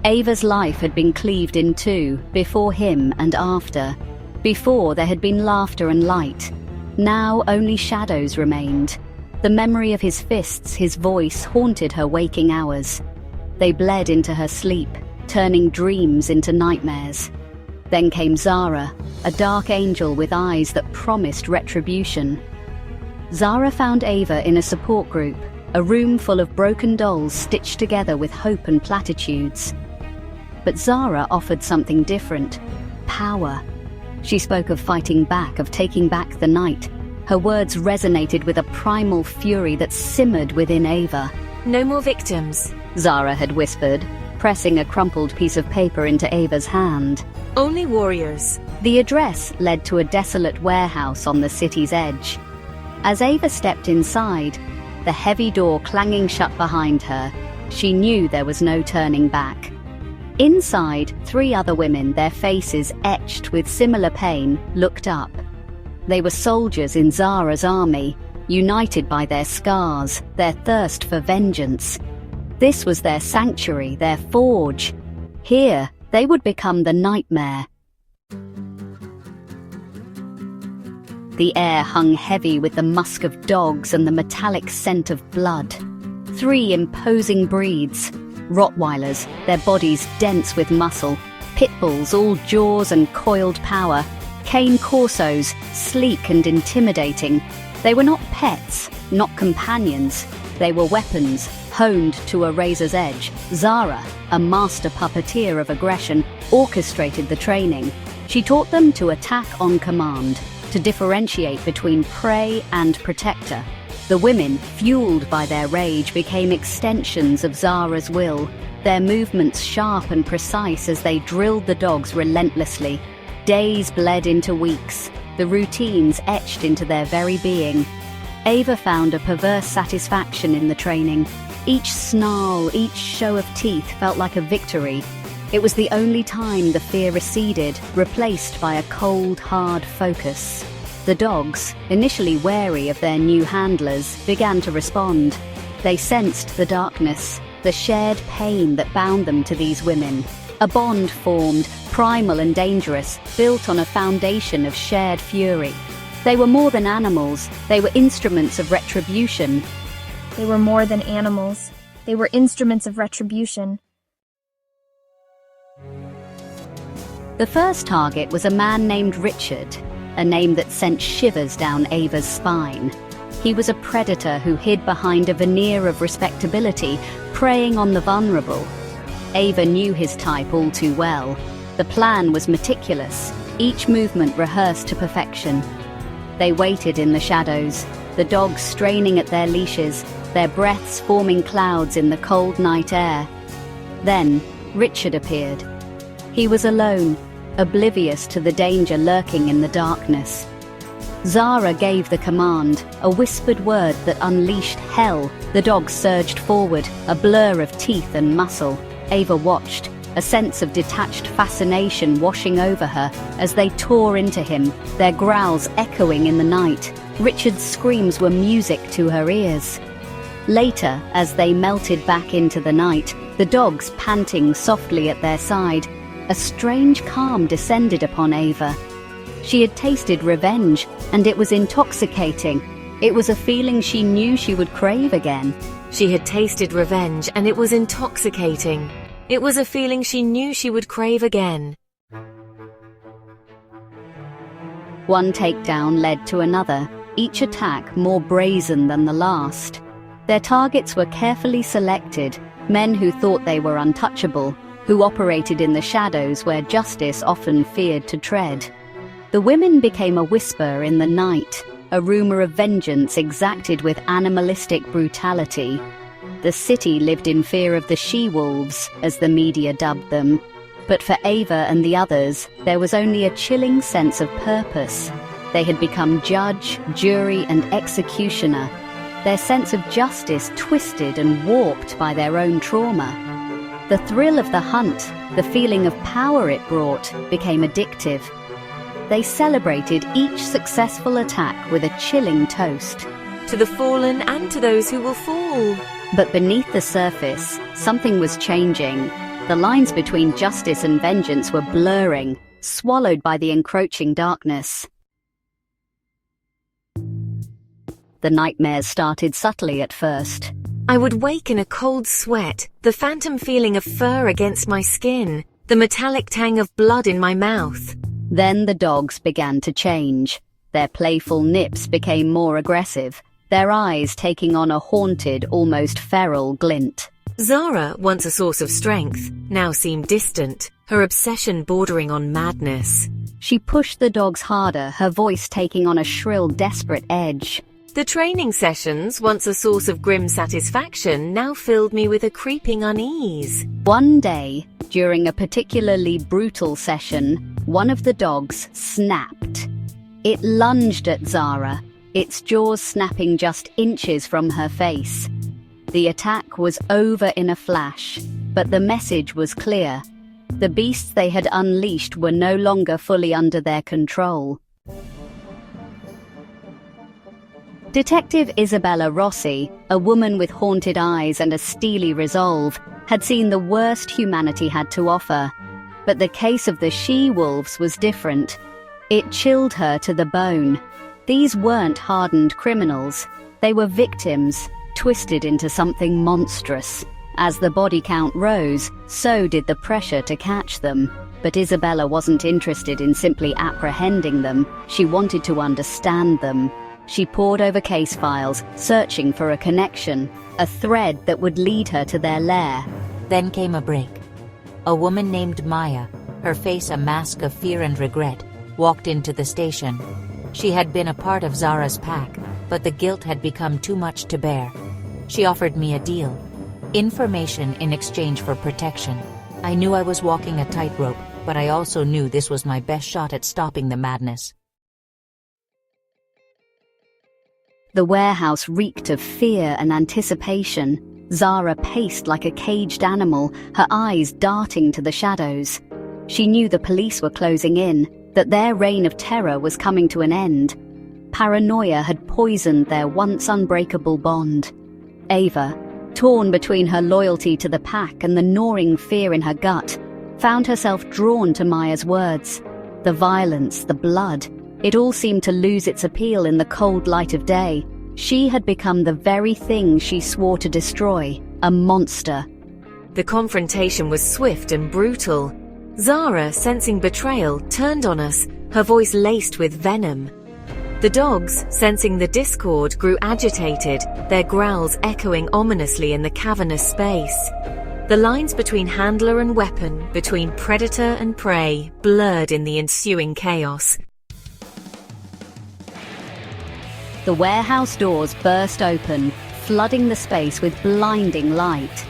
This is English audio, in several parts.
Ava's life had been cleaved in two, before him and after. Before, there had been laughter and light. Now only shadows remained. The memory of his fists, his voice, haunted her waking hours. They bled into her sleep, turning dreams into nightmares. Then came Zara, a dark angel with eyes that promised retribution. Zara found Ava in a support group, a room full of broken dolls stitched together with hope and platitudes. But Zara offered something different: power. She spoke of fighting back, of taking back the night. Her words resonated with a primal fury that simmered within Ava. "No more victims," Zara had whispered, pressing a crumpled piece of paper into Ava's hand. "Only warriors." The address led to a desolate warehouse on the city's edge. As Ava stepped inside, the heavy door clanging shut behind her, she knew there was no turning back. Inside, 3 other women, their faces etched with similar pain, looked up. They were soldiers in Zara's army, united by their scars, their thirst for vengeance. This was their sanctuary, their forge. Here, they would become the nightmare. The air hung heavy with the musk of dogs and the metallic scent of blood. 3 imposing breeds. Rottweilers, their bodies dense with muscle. Pit bulls, all jaws and coiled power. Cane corsos, sleek and intimidating. They were not pets, not companions. They were weapons, honed to a razor's edge. Zara, a master puppeteer of aggression, orchestrated the training. She taught them to attack on command, to differentiate between prey and protector. The women, fueled by their rage, became extensions of Zara's will, their movements sharp and precise as they drilled the dogs relentlessly. Days bled into weeks, the routines etched into their very being. Ava found a perverse satisfaction in the training. Each snarl, each show of teeth felt like a victory. It was the only time the fear receded, replaced by a cold, hard focus. The dogs, initially wary of their new handlers, began to respond. They sensed the darkness, the shared pain that bound them to these women. A bond formed, primal and dangerous, built on a foundation of shared fury. They were more than animals, they were instruments of retribution. They were more than animals. They were instruments of retribution. The first target was a man named Richard, a name that sent shivers down Ava's spine. He was a predator who hid behind a veneer of respectability, preying on the vulnerable. Ava knew his type all too well. The plan was meticulous, each movement rehearsed to perfection. They waited in the shadows, the dogs straining at their leashes, their breaths forming clouds in the cold night air. Then, Richard appeared. He was alone, oblivious to the danger lurking in the darkness. Zara gave the command, a whispered word that unleashed hell. The dogs surged forward, a blur of teeth and muscle. Ava watched, a sense of detached fascination washing over her as they tore into him, their growls echoing in the night. Richard's screams were music to her ears. Later, as they melted back into the night, the dogs panting softly at their side, a strange calm descended upon Ava. She had tasted revenge, and it was intoxicating. It was a feeling she knew she would crave again. She had tasted revenge, and it was intoxicating. It was a feeling she knew she would crave again. One takedown led to another, each attack more brazen than the last. Their targets were carefully selected, men who thought they were untouchable, who operated in the shadows where justice often feared to tread. The women became a whisper in the night, a rumor of vengeance exacted with animalistic brutality. The city lived in fear of the she-wolves, as the media dubbed them. But for Ava and the others, there was only a chilling sense of purpose. They had become judge, jury, and executioner, their sense of justice twisted and warped by their own trauma. The thrill of the hunt, the feeling of power it brought, became addictive. They celebrated each successful attack with a chilling toast. To the fallen and to those who will fall. But beneath the surface, something was changing. The lines between justice and vengeance were blurring, swallowed by the encroaching darkness. The nightmares started subtly at first. I would wake in a cold sweat, the phantom feeling of fur against my skin, the metallic tang of blood in my mouth. Then the dogs began to change. Their playful nips became more aggressive, their eyes taking on a haunted, almost feral glint. Zara, once a source of strength, now seemed distant, her obsession bordering on madness. She pushed the dogs harder, her voice taking on a shrill, desperate edge. The training sessions, once a source of grim satisfaction, now filled me with a creeping unease. One day, during a particularly brutal session, one of the dogs snapped. It lunged at Zara, its jaws snapping just inches from her face. The attack was over in a flash, but the message was clear. The beasts they had unleashed were no longer fully under their control. Detective Isabella Rossi, a woman with haunted eyes and a steely resolve, had seen the worst humanity had to offer. But the case of the she-wolves was different. It chilled her to the bone. These weren't hardened criminals. They were victims, twisted into something monstrous. As the body count rose, so did the pressure to catch them. But Isabella wasn't interested in simply apprehending them. She wanted to understand them. She pored over case files, searching for a connection, a thread that would lead her to their lair. Then came a break. A woman named Maya, her face a mask of fear and regret, walked into the station. She had been a part of Zara's pack, but the guilt had become too much to bear. She offered me a deal. Information in exchange for protection. I knew I was walking a tightrope, but I also knew this was my best shot at stopping the madness. The warehouse reeked of fear and anticipation. Zara paced like a caged animal, her eyes darting to the shadows. She knew the police were closing in, that their reign of terror was coming to an end. Paranoia had poisoned their once unbreakable bond. Ava, torn between her loyalty to the pack and the gnawing fear in her gut, found herself drawn to Maya's words. The violence, the blood, it all seemed to lose its appeal in the cold light of day. She had become the very thing she swore to destroy, a monster. The confrontation was swift and brutal. Zara, sensing betrayal, turned on us, her voice laced with venom. The dogs, sensing the discord, grew agitated, their growls echoing ominously in the cavernous space. The lines between handler and weapon, between predator and prey, blurred in the ensuing chaos. The warehouse doors burst open, flooding the space with blinding light.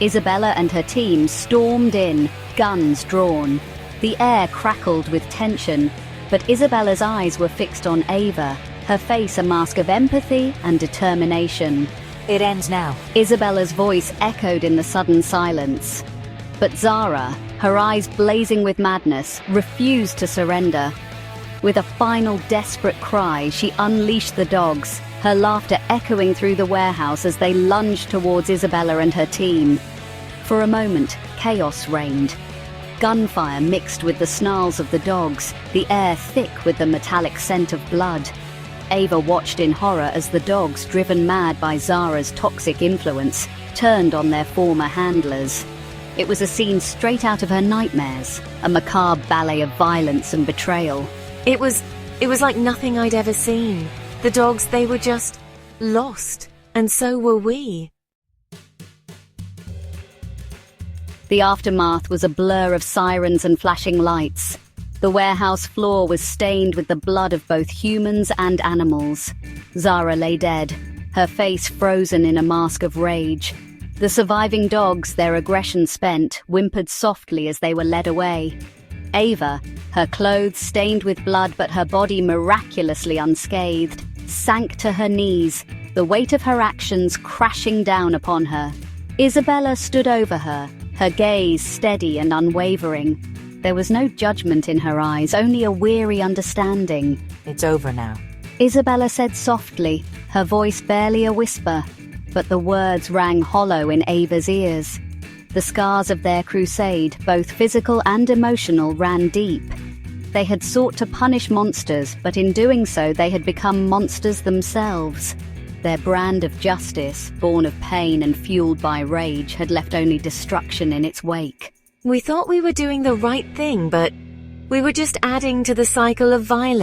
Isabella and her team stormed in, guns drawn. The air crackled with tension, but Isabella's eyes were fixed on Ava, her face a mask of empathy and determination. It ends now. Isabella's voice echoed in the sudden silence. But Zara, her eyes blazing with madness, refused to surrender. With a final desperate cry, she unleashed the dogs, her laughter echoing through the warehouse as they lunged towards Isabella and her team. For a moment, chaos reigned. Gunfire mixed with the snarls of the dogs, the air thick with the metallic scent of blood. Ava watched in horror as the dogs, driven mad by Zara's toxic influence, turned on their former handlers. It was a scene straight out of her nightmares, a macabre ballet of violence and betrayal. It was like nothing I'd ever seen. The dogs, they were just lost, and so were we. The aftermath was a blur of sirens and flashing lights. The warehouse floor was stained with the blood of both humans and animals. Zara lay dead, her face frozen in a mask of rage. The surviving dogs, their aggression spent, whimpered softly as they were led away. Ava, her clothes stained with blood but her body miraculously unscathed, sank to her knees, the weight of her actions crashing down upon her. Isabella stood over her, her gaze steady and unwavering. There was no judgment in her eyes, only a weary understanding. It's over now. Isabella said softly, her voice barely a whisper, but the words rang hollow in Ava's ears. The scars of their crusade, both physical and emotional, ran deep. They had sought to punish monsters, but in doing so they had become monsters themselves. Their brand of justice, born of pain and fueled by rage, had left only destruction in its wake. We thought we were doing the right thing, but we were just adding to the cycle of violence.